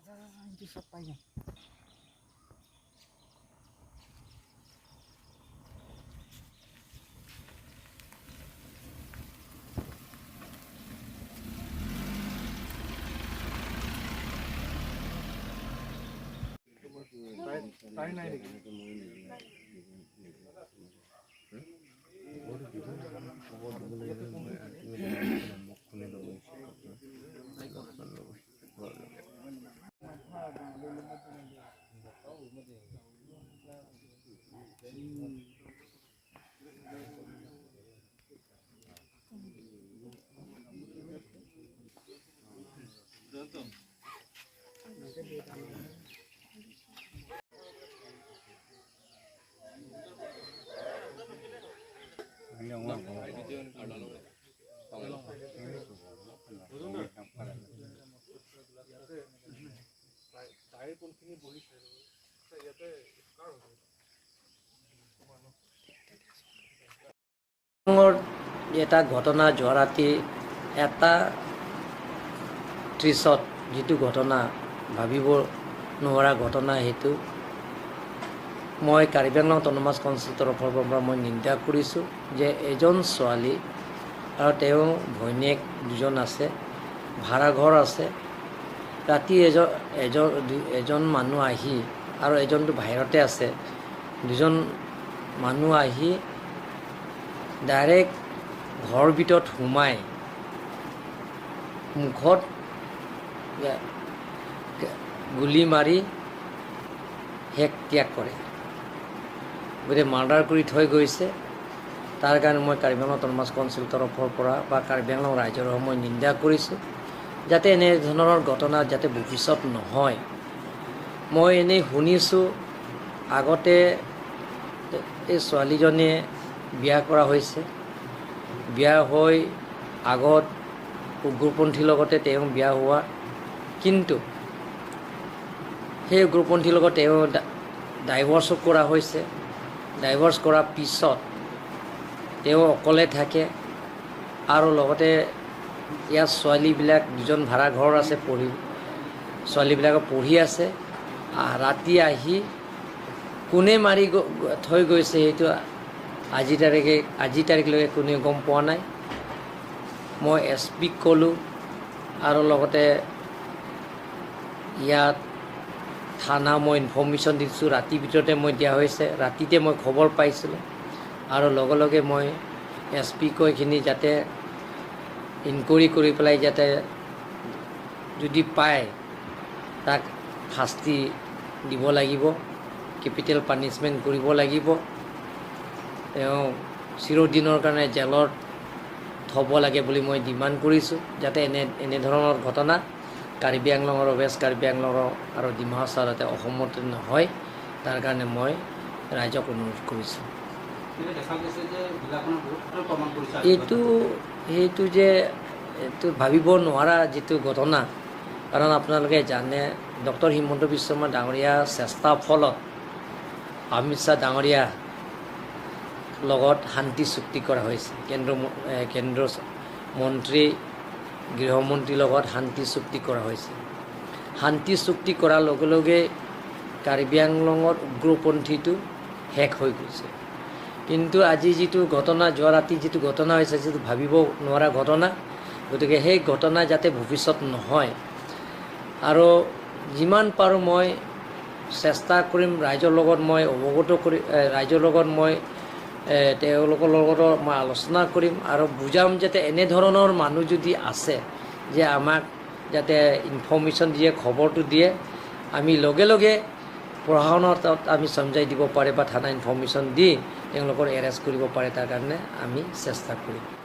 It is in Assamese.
Itu sapanya. এটা ঘটনা যোৱা ৰাতি এটা 30ত যিটো ঘটনা ভাবিব নোৱাৰা ঘটনা সেইটো মই কাৰ্বি আংলং অটোনমাছ কাউন্সিলৰ তৰফৰ পৰা মই নিন্দা কৰিছোঁ যে এজন ছোৱালী আৰু তেওঁ ভৈনীয়েক দুজন আছে, ভাড়াঘৰ আছে, ৰাতি এজন মানুহ আহি আৰু এজনটো বাহিৰতে আছে, দুজন মানুহ আহি ডাইৰেক্ট ঘৰ ভিতৰত সোমাই মুখত গুলি মাৰি শেষ ত্যাগ কৰে, গতিকে মাৰ্ডাৰ কৰি থৈ গৈছে। তাৰ কাৰণে মই কাৰ্বি আংলং অটোনমাছ কাউন্সিলৰ তৰফৰ পৰা বা কাৰ্বি আংলং ৰাইজৰ মই নিন্দা কৰিছোঁ, যাতে এনেধৰণৰ ঘটনা যাতে ভৱিষ্যত নহয়। মই এনেই শুনিছোঁ আগতে এই ছোৱালীজনীয়ে বিয়া কৰা হৈছে, বিয়া হৈ আগত উগ্ৰপন্থীৰ লগতে তেওঁ বিয়া হোৱা, কিন্তু সেই উগ্ৰপন্থীৰ লগত তেওঁ ডাইভৰ্চো কৰা হৈছে। ডাইভৰ্চ কৰাৰ পিছত তেওঁ অকলে থাকে আৰু লগতে ইয়াৰ ছোৱালীবিলাক দুজন ভাড়াঘৰ আছে, ছোৱালীবিলাকে পঢ়ি আছে। ৰাতি আহি কোনে মাৰি থৈ গৈছে সেইটো আজি তাৰিখলৈকে কোনেও গম পোৱা নাই। মই SP-ক ক'লোঁ আৰু লগতে ইয়াত থানা মই ইনফৰ্মেশ্যন দিছোঁ, ৰাতিৰ ভিতৰতে মই দিয়া হৈছে, ৰাতিতে মই খবৰ পাইছিলোঁ আৰু লগে লগে মই SP-ক এইখিনি যাতে ইনকুৱাৰী কৰি পেলাই যাতে যদি পায় তাক শাস্তি দিব লাগিব, কেপিটেল পানিছমেণ্ট কৰিব লাগিব, তেওঁ চিৰদিনৰ কাৰণে জেলত থ'ব লাগে বুলি মই ডিমাণ্ড কৰিছোঁ, যাতে এনেধৰণৰ ঘটনা কাৰ্বি আংলঙৰ, ৱেষ্ট কাৰ্বি আংলঙৰ আৰু ডিমা হাছাও যাতে অসমত নহয়, তাৰ কাৰণে মই ৰাইজক অনুৰোধ কৰিছোঁ। সেইটো যে এইটো ভাবিব নোৱাৰা যিটো ঘটনা, কাৰণ আপোনালোকে জানে ডক্টৰ হিমন্ত বিশ্ব শৰ্মা ডাঙৰীয়াৰ চেষ্টাৰ ফলত অমিত শ্বাহ ডাঙৰীয়া লগত শান্তি চুক্তি কৰা হৈছে, কেন্দ্ৰ মন্ত্ৰী গৃহমন্ত্ৰীৰ লগত শান্তি চুক্তি কৰা হৈছে। শান্তি চুক্তি কৰাৰ লগে লগে কাৰ্বি আংলঙত উগ্ৰপন্থীটো শেষ হৈ গৈছে, কিন্তু আজি যিটো ঘটনা যোৱা ৰাতি যিটো ঘটনা হৈছে, যিটো ভাবিব নোৱাৰা ঘটনা, গতিকে সেই ঘটনা যাতে ভৱিষ্যত নহয় আৰু যিমান পাৰোঁ মই চেষ্টা কৰিম ৰাইজৰ লগত মই অৱগত কৰি, ৰাইজৰ লগত মই তেওঁলোকৰ লগত মই আলোচনা কৰিম আৰু বুজাম যাতে এনেধৰণৰ মানুহ যদি আছে যে আমাক যাতে ইনফৰ্মেশ্যন দিয়ে, খবৰটো দিয়ে, আমি লগে লগে প্ৰশাসনৰ তাত আমি সমজাই দিব পাৰে বা থানা ইনফৰ্মেশ্যন দি তেওঁলোকৰ এৰেষ্ট কৰিব পাৰে, তাৰ কাৰণে আমি চেষ্টা কৰিম।